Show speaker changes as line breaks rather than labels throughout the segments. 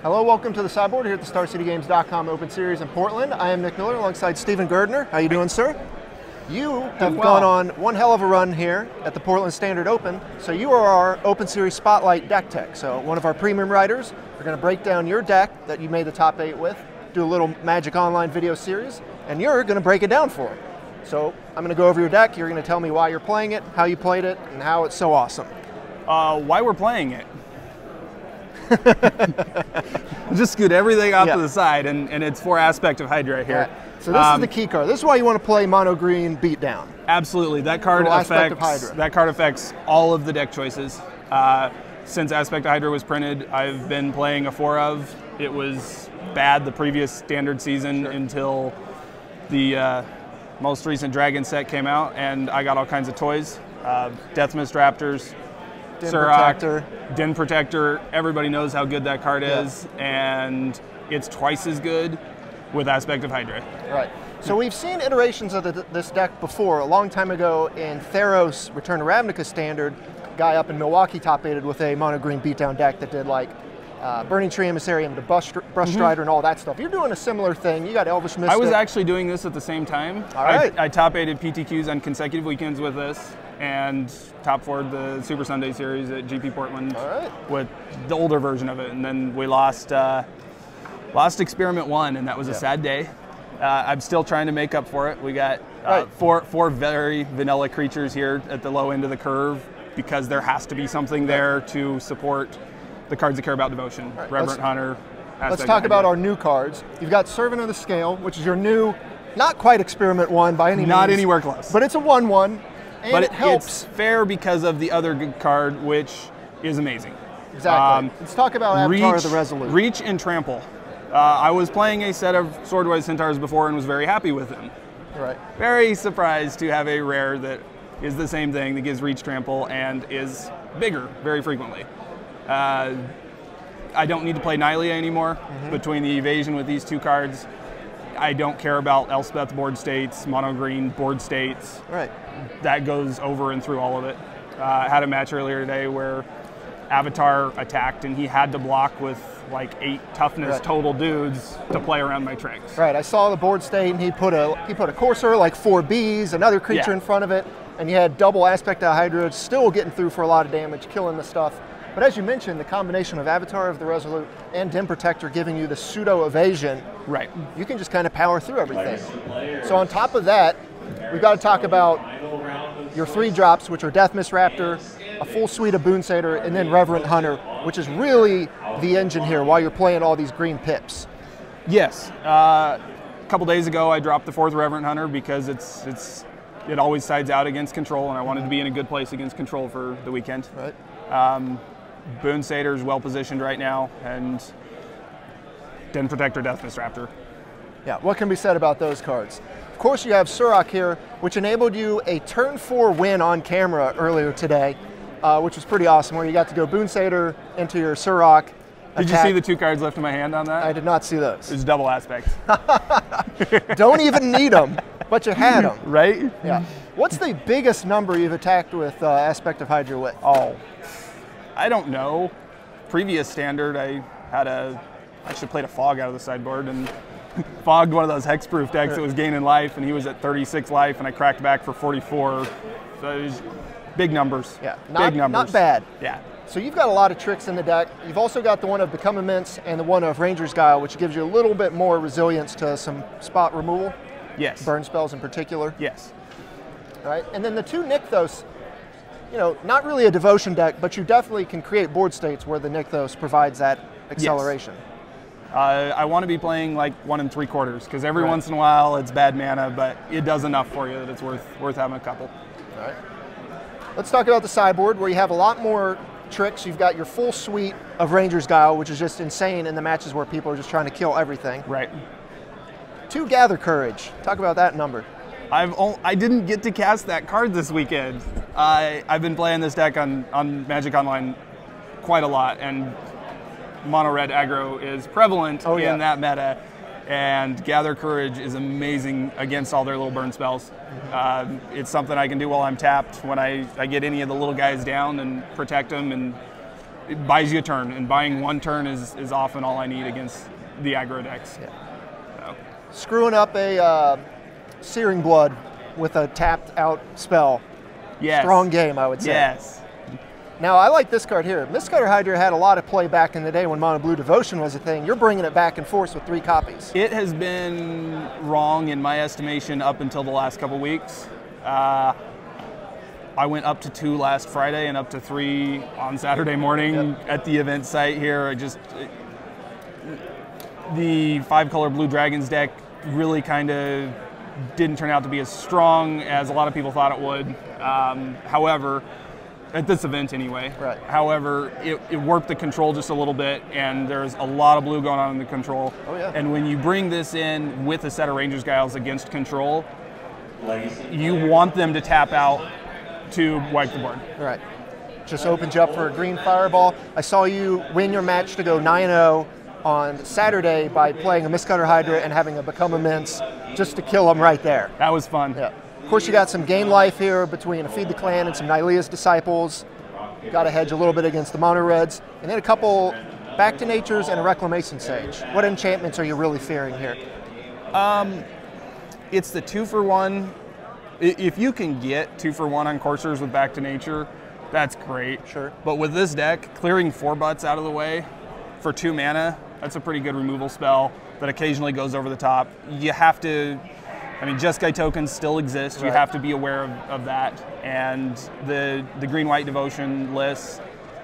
Hello, welcome to the Sideboard here at the StarCityGames.com Open Series in Portland. I am Nick Miller alongside Stephen Girdner. How you doing, sir? You have gone on one hell of a run here at the Portland Standard Open. So you are our Open Series Spotlight deck tech. So one of our premium writers. We're going to break down your deck that you made the top 8 with, do a little Magic Online video series, and you're going to break it down for it. So I'm going to go over your deck. You're going to tell me why you're playing it, how you played it, and how it's so awesome.
Why we're playing it. Just scoot everything off to the side, and it's for Aspect of Hydra here.
Right. So this is the key card. This is why you want to play mono green beatdown.
Absolutely, that card affects all of the deck choices. Since Aspect of Hydra was printed, I've been playing a 4 of. It was bad the previous standard season until the most recent Dragon set came out, and I got all kinds of toys. Death Mist Raptors, Den Protector. Everybody knows how good that card is, and it's twice as good with Aspect of Hydra.
Right. So we've seen iterations of this deck before. A long time ago in Theros Return to Ravnica Standard, guy up in Milwaukee top-aided with a mono green beatdown deck that did like Burning Tree Emissary and the Brush Strider and all that stuff. You're doing a similar thing. You got Elvish Mystic.
I was actually doing this at the same time.
All right.
I top-aided PTQs on consecutive weekends with this, and top-4'd the Super Sunday series at GP Portland with the older version of it. And then we lost Experiment 1, and that was a sad day. I'm still trying to make up for it. We got four very vanilla creatures here at the low end of the curve, because there has to be something there to support the cards that care about devotion. Reverent Hunter.
Let's talk about our new cards. You've got Servant of the Scale, which is your new, not quite Experiment 1 by any means.
Not anywhere close.
But it's a 1/1, and
but
it helps.
It's fair because of the other good card, which is amazing.
Exactly. Let's talk about Avatar of the Resolute.
Reach and Trample. I was playing a set of Swordwise Centaurs before and was very happy with them.
Right.
Very surprised to have a rare that is the same thing, that gives Reach, Trample, and is bigger very frequently. I don't need to play Nylea anymore. Between the evasion with these two cards, I don't care about Elspeth board states, mono green board states.
Right.
That goes over and through all of it. I had a match earlier today where Avatar attacked and he had to block with like 8 toughness total dudes to play around my tricks.
Right. I saw the board state and he put a Courser, like 4 Bs, another creature in front of it, and you had double Aspect of Hydra, still getting through for a lot of damage, killing the stuff. But as you mentioned, the combination of Avatar of the Resolute and Den Protector giving you the pseudo evasion, you can just kind of power through everything. So on top of that, we've got to talk about your 3 drops, which are Death Mist Raptor, a full suite of Boon Satyr, and then Reverent Hunter, which is really the engine here while you're playing all these green pips.
Yes. A couple days ago, I dropped the 4th Reverent Hunter because it always sides out against control, and I wanted to be in a good place against control for the weekend.
Right.
Boon Satyr is well positioned right now, and Den Protector, Death Mist Raptor.
Yeah, what can be said about those cards? Of course, you have Surrak here, which enabled you a turn 4 win on camera earlier today, which was pretty awesome, where you got to go Boon Satyr into your Surrak.
Did you see the 2 cards left in my hand on that?
I did not see those.
It was double Aspect.
Don't even need them, but you had them.
Right?
Yeah. What's the biggest number you've attacked with Aspect of Hydra with?
Oh, I don't know. Previous standard, I should have played a Fog out of the sideboard and fogged one of those hexproof decks that was gaining life, and he was at 36 life, and I cracked back for 44. So it was big numbers.
Yeah,
big numbers.
Not bad.
Yeah.
So you've got a lot of tricks in the deck. You've also got the one of Become Immense and the one of Ranger's Guile, which gives you a little bit more resilience to some spot removal.
Yes.
Burn spells in particular.
Yes.
All right, and then the 2 Nykthos, you know, not really a devotion deck, but you definitely can create board states where the Nykthos provides that acceleration.
Yes. I want to be playing like 1 3/4, because every once in a while it's bad mana, but it does enough for you that it's worth having a couple.
All right. Let's talk about the sideboard, where you have a lot more tricks. You've got your full suite of Ranger's Guile, which is just insane in the matches where people are just trying to kill everything.
Right.
2 Gather Courage. Talk about that number.
I didn't get to cast that card this weekend. I've been playing this deck on Magic Online quite a lot, and mono red aggro is prevalent in that meta, and Gather Courage is amazing against all their little burn spells. It's something I can do while I'm tapped when I get any of the little guys down and protect them, and it buys you a turn, and buying one turn is often all I need against the aggro decks.
Yeah.
So.
Screwing up a Searing Blood with a tapped out spell.
Yes.
Strong game, I would say.
Yes.
Now, I like this card here. Mistcutter Hydra had a lot of play back in the day when Mono Blue Devotion was a thing. You're bringing it back and forth with 3 copies.
It has been wrong in my estimation up until the last couple weeks. I went up to 2 last Friday and up to 3 on Saturday morning at the event site here. The 5-color Blue Dragons deck really kind of didn't turn out to be as strong as a lot of people thought it would. However, at this event anyway.
Right.
However, it warped the control just a little bit, and there's a lot of blue going on in the control.
Oh, yeah.
And when you bring this in with a set of Rangers Guiles against control, you want them to tap out to wipe the board.
Right. Just opens you up for a green fireball. I saw you win your match to go 9-0 on Saturday by playing a Mistcutter Hydra and having a Become Immense just to kill them right there.
That was fun.
Yeah. Of course, you got some game life here between a Feed the Clan and some Nylea's Disciples. You got to hedge a little bit against the Mono Reds. And then a couple Back to Natures and a Reclamation Sage. What enchantments are you really fearing here?
It's the 2-for-1. If you can get 2-for-1 on Coursers with Back to Nature, that's great.
Sure.
But with this deck, clearing 4 butts out of the way for 2 mana, that's a pretty good removal spell that occasionally goes over the top. You have to, I mean, Jeskai tokens still exist.
Right.
You have to be aware of that. And the green-white devotion lists,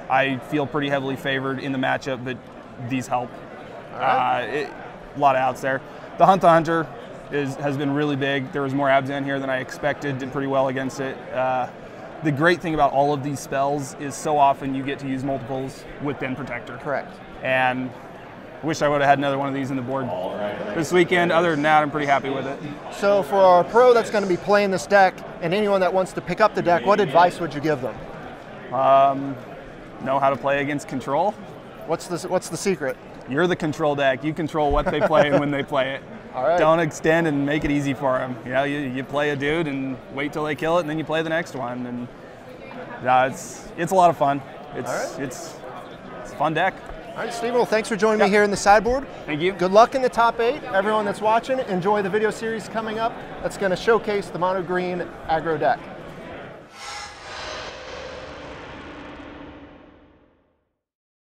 I feel pretty heavily favored in the matchup, but these help.
Right.
A lot of outs there. The Hunt the Hunter has been really big. There was more Abzan here than I expected, did pretty well against it. The great thing about all of these spells is so often you get to use multiples with Den Protector.
Correct.
And I wish I would have had another one of these in the board this weekend. Other than that, I'm pretty happy with it.
So for our pro that's going to be playing this deck, and anyone that wants to pick up the deck, what advice would you give them?
Know how to play against control.
What's the secret?
You're the control deck. You control what they play and when they play it.
All right.
Don't extend and make it easy for them. You know, you play a dude and wait till they kill it, and then you play the next one. And it's a lot of fun. It's a fun deck.
All right, Stephen, well, thanks for joining me here in the Sideboard.
Thank you.
Good luck in the top 8. Everyone that's watching, enjoy the video series coming up that's going to showcase the mono green aggro deck.